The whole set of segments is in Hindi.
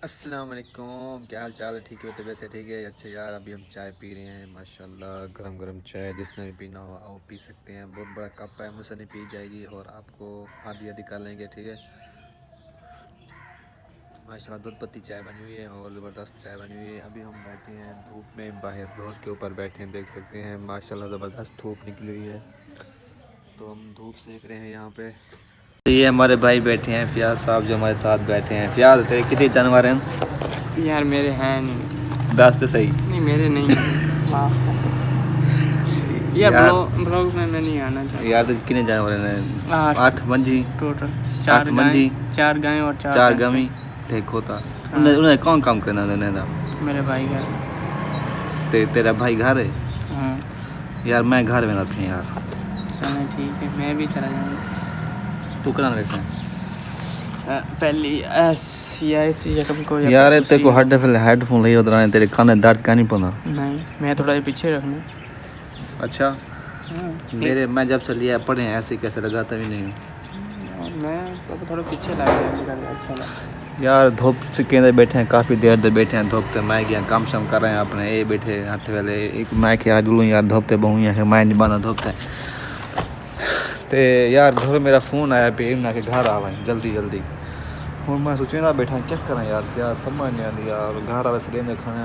अस्सलाम वालेकुम, क्या हाल चाल है? ठीक है? तो वैसे ठीक है। अच्छा यार, अभी हम चाय पी रहे हैं माशाल्लाह, गरम गरम चाय। जिसने भी पीना हो आओ पी सकते हैं। बहुत बड़ा कप है, मुझसे नहीं पी जाएगी और आपको आधी आधी कर लेंगे, ठीक है। माशाल्लाह दूध पत्ती चाय बनी हुई है और ज़बरदस्त चाय बनी हुई है। अभी हम बैठे हैं धूप में, बाहर रोड के ऊपर बैठे हैं, देख सकते हैं माशाल्लाह ज़बरदस्त धूप निकली हुई है। तो हम धूप सेक रहे हैं यहाँ पे। तो ये हमारे भाई बैठे हैं, फ़ियाज़ साहब जो हमारे साथ बैठे हैं। फ़ियाज़ तेरे कितने जानवर हैं? यार मेरे हैं नहीं। दस तो सही। नहीं मेरे नहीं है। यार यार ब्लॉग में मैं नहीं आना चाहता। यार तो कितने जानवर हैं? 8 8 मंझी, टोटल। 8 मंझी, 4 गायें और 4 4 भैंसें। गमी देखो था। हाँ। उन्हें कौन काम करना देना? मेरे भाई का। तेरा भाई घर है? हाँ। यार मैं घर में रखे यार। चलो ठीक है, मैं भी चला जाऊँगा। तू करा वैसे पहली ऐसी जगह को यार तेरे को हेडफोन ले उधर तेरे कान में दर्द का नहीं पड़ा? नहीं, मैं थोड़ा पीछे रखना। अच्छा। हाँ। मेरे मैं जब से लिया पढ़े ऐसे कैसे लगाता भी नहीं। मैं तो थोड़ा पीछे लगा। यार धूप से केंद्र बैठे हैं, काफ़ी देर से बैठे हैं धूप पे। मैं क्या काम शाम कर रहे हैं अपने, ये बैठे हाथ वाले एक मैं क्या जुलूँ यार धूप पे बहु यहाँ मैं नहीं बना धूप पे। ते यार घर मेरा फ़ोन आया पे ना के घर आवा जल्दी जल्दी। हूँ मैं सोचे ना बैठा क्या करें यार समझ नहीं आती यार। घर आवे सिलेंडर खाने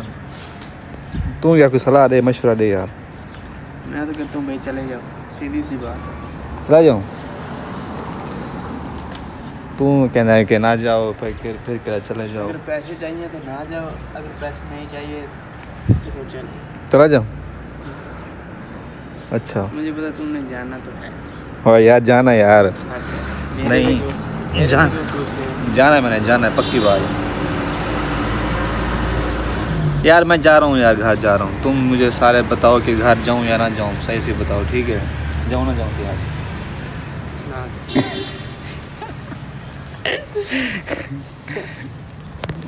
तू यार कोई सलाह दे, मशवरा दे यार। मैं तो कहता हूँ भाई चले जाओ, सीधी सी बात है। चला जाऊँ? तू कहना है कि ना जाओ फिर क्या चले जाओ? अगर पैसे चाहिए तो ना जाओ, अगर पैसे नहीं चाहिए तो चलो। चला जाओ। अच्छा मुझे पता तुमने जाना तो है। और यार जाना यार। नहीं जाना है, मैंने जाना है पक्की बात। यार मैं जा रहा हूँ यार, घर जा रहा हूँ। तुम मुझे सारे बताओ कि घर जाऊँ या ना जाऊँ, सही से बताओ, ठीक है? जाऊँ ना जाऊँ यार?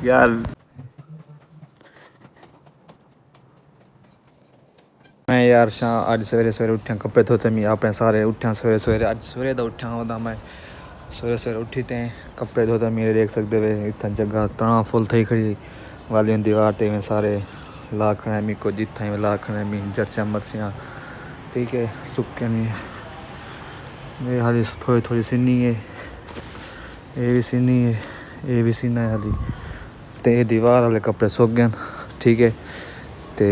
यार मैं यार अज सवेरे सवेरे उठा कपड़े धोते मैं अपने सारे उठा सवेरे सवेरे अज सवेरे दा उठा वदा मैं सवेरे सवेरे उठी ते कपड़े धोते मेरे देख सकते वे इतना जगह तना फुल थी खड़ी वाली दीवार ते में सारे लाखने मी को जिथा में लाखने मी जर्चा मर्सियाँ, ठीक है, सुक्के नहीं मेरी हाली थोड़ी थोड़ी सीनी है, ये भी सीनी है, ये भी सीना है हाली। ते दीवार वाले कपड़े सुक गए, ठीक है। ते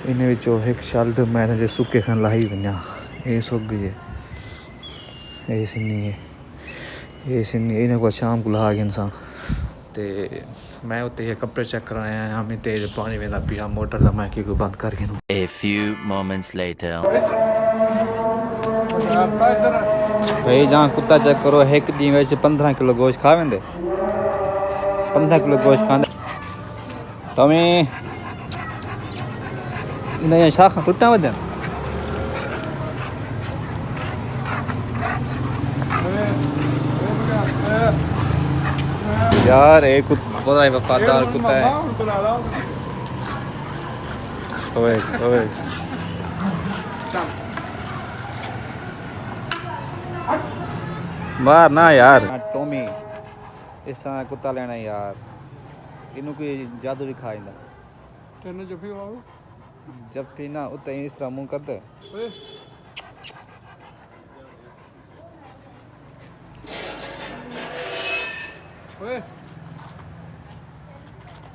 इन्हें विचों एक शाल तो मैं जे सुके खान लाई वना, ये सुक गई है, ये सीनी है, ये सीनी इन्हें को शाम को ला गया इंसान। ते मैं उत्ते कपड़े चेक कराया हमें तेज पानी में पिया मोटर का मैं को बंद कर गया। A few moments later. भाई जहाँ कुत्ता चेक करो एक दिन में 15 किलो गोश्त खा वेंदे, 15 किलो गोश्त खाते। टॉमी इन्हें शाखा टुटा वजन यार एक बड़ा ही वफादार कुत्ता है। ओए ओए मार ना यार। टॉमी इस तरह कुत्ता लेना यार, इनू कोई जादू भी खा इंदा। तेने जब जब भी ना उते इस तरह मुंह करते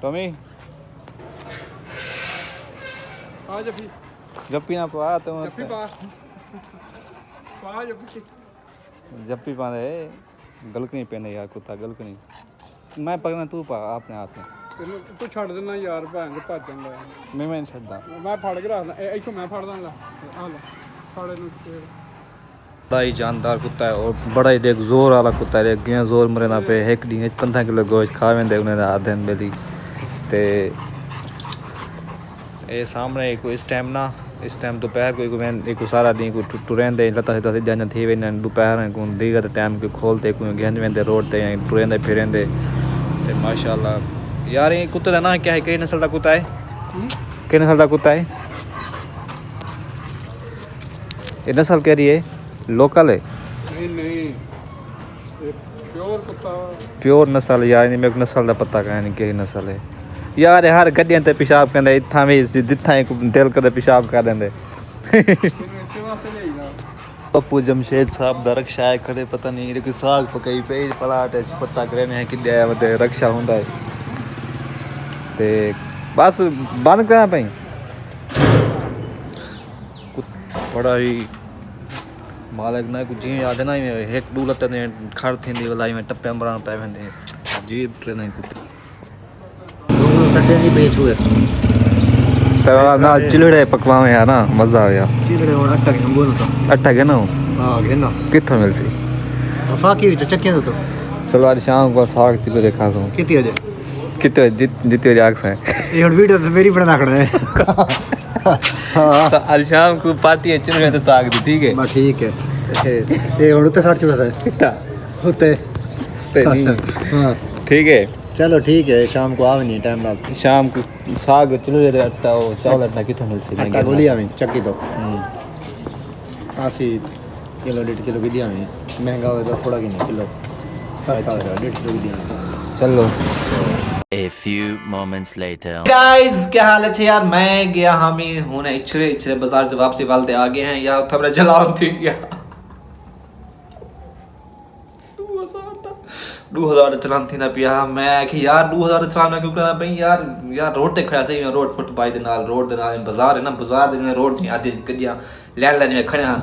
टॉमी आ जब भी ना पा तो जब भी पा दे गलकनी पहने यार कुत्ता गलकनी मैं पकड़ना तू पा अपने हाथ में तू छड़ देना यार भैन को भज जांदा मैं नहीं छड्डा मैं फड़ के रखदा इथों मैं फड़दा ला आ ले फड़े नु बड़ा ही जानदार कुत्ता है और बड़ा ही देख जोर वाला कुत्ता है। देख जोर मरे ना पे एक दिन 15 किलो गोश्त खा वेंदे उन्हें रात दिन बेली। ते ये सामने एक इस टाइम दोपहर को एक सारा दिन को टुरेंदे लता से जान थी वे दोपहर को दीगर टाइम को खोलते को गेंद वेंदे रोड ते टुरेंदे फिरेंदे। ते माशाल्लाह यार ये कुत्ते का ना क्या है, कई नस्ल का कुत्ता है, कई नस्ल का कुत्ता है, ये नस्ल कह रही है लोकल है? नहीं प्योर नस्ल यार नहीं मेरे को नस्ल का पता कहीं नहीं केड़ी नस्ल है यार हर गड्डियां ते पेशाब करदे इत्थां भी जित्थां दिल करदे पेशाब कर देंदे पप्पू जमशेद साहब दा रक्षा है खड़े पता नहीं कोई साग पकाई पे पलाट है पता करने है कि मतलब रक्षा हुंदा है ते बस बंद करा पई बड़ा ही मालिक ना कुछ जी याद ना एक डू लते ने खड़ थींदी वलाई में टप्पे मरान पे वेंदे जी ट्रेन कुत्ते सटे नहीं बेच हुए तो ना चिलड़े पकवावे यार ना मजा आ गया चिलड़े और आटा के बोल तो अट्ठा के ना हां घेना कित्थों मिल सी फाकी तो चक्के तो चलो आज शाम को साग चिलड़े खा सो कितने बजे कितने जितने जाग से ये वीडियो तो मेरी बना खड़ा है आज शाम को पार्टी है चिलड़े तो साग दी ठीक है बस ठीक है ये और तो 60 चुरा है कितना होते नहीं हां ठीक है चलो ठीक है शाम को आवे नहीं टाइम लाग शाम को साग चिलड़े अट्टा वो चावल अट्टा कितों मिल सी आटा गोली आवे चक्की तो आसी किलो 1.5 किलो की दिया में महंगा हो तो थोड़ा की नहीं किलो सस्ता हो 1.5 किलो की दिया चलो A few moments later. Guys क्या हाल है यार मैं गया हामी हुने इच्छरे बाजार से वापसी वालते आ गए हैं यार थमरा जलान थी यार 2000 चलान थी ना पिया मैं कि यार 2000 चलान मैं क्यों करना पई यार रोड ते खड़ा सही रोड फुट बाई दे नाल रोड दे नाल बाजार है ना बाजार दे रोड नहीं आधी गड्डियां लैन में खड़िया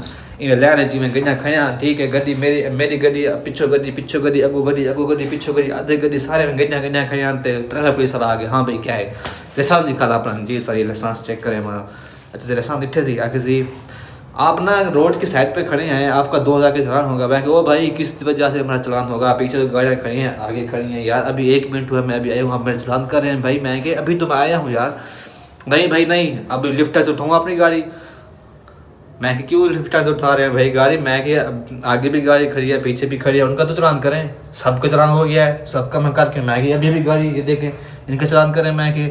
इन लैन जी में गड्डियां खड़िया ठीक है गड्डी मेरी गड्डी पिछो गड्डी अगो गड्डी पिछो गड्डी आधे गड्डी सारे में गड्डियां खड़िया ते ट्रैफिक पुलिस वाला आ गया हां भाई क्या है लाइसेंस निकाला अपना जी सर ये लाइसेंस चेक करें हमारा अच्छा लाइसेंस दिखे सी आके जी आप ना रोड की साइड पे खड़े हैं आपका 2000 का चलान होगा मैं ओ भाई किस वजह से हमारा चलान होगा पीछे तो गाड़ियाँ खड़ी हैं आगे खड़ी हैं यार अभी 1 मिनट हुआ मैं अभी आया हूँ आप मेरा चलान कर रहे हैं भाई मैं कि अभी तो मैं आया हूँ यार नहीं भाई नहीं अभी लिफ्टर से उठाऊँगा अपनी गाड़ी मैं कि क्यों लिफ्टर से उठा रहे हैं भाई गाड़ी मैं कि आगे भी गाड़ी खड़ी है पीछे भी खड़ी है उनका तो चलान करें सबका चलान हो गया है सबका मैं करके मैं कि अभी भी गाड़ी ये देखें इनका चलान करें मैं कि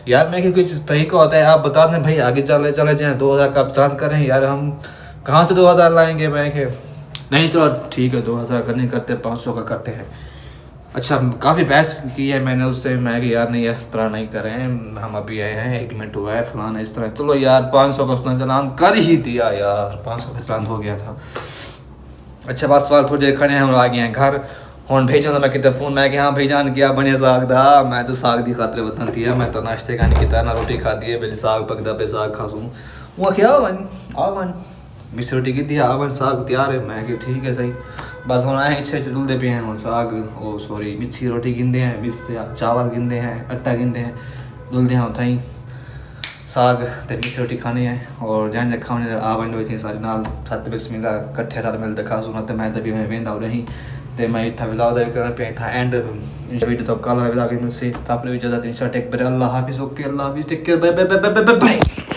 यार मैं कि कुछ तरीका होता है आप बता दें भाई आगे चले जाएँ 2000 का आप चलान करें यार हम कहाँ से 2000 लाएंगे मैं कि नहीं चलो ठीक है 2000 का नहीं करते 500 का करते हैं अच्छा काफ़ी बहस की है मैंने उससे मैं कि यार नहीं इस तरह नहीं करें हम अभी आए हैं 1 मिनट हुआ है फलाना इस तरह चलो यार 500 का उसने चलान कर ही दिया यार 500 का चलान हो गया था अच्छा बस सवाल थोड़ी देर खड़े हैं और आ गए हैं घर हूँ भेजा मैं कितने फोन मैं कि हाँ भेजान क्या बने साग दा मैं तो साग की खातर वतन थी मैं तो नाश्ते का नहीं किया ना रोटी खा दी है पहले साग पकदा पे साग खासूँ वो क्या आवन मिस रोटी की थी आवन साग तैयार है मैं कि ठीक है सही बस हम आए इच्छे डुलते पे हैं और साग ओ सॉरी मिस्सी रोटी गिनते हैं मिस चावल गिनते हैं आटा गिनते हैं डुलते हैं उतना ही साग ते मिस्सी रोटी खानी है और जान खाने आवन हुई थी सारी नाल सत बिस्मिल्लाह कट्ठे सारे मिलते खा सुना तो मैं तभी मैं वेंदा रही ते मैं इतना विलाव करना पे था एंड वीडियो तो कल विला के मुझसे तो आपने इजाजत इंशाल्लाह टेक बाय अल्लाह हाफिज़ ओके अल्लाह हाफिज़ take care bye bye bye bye bye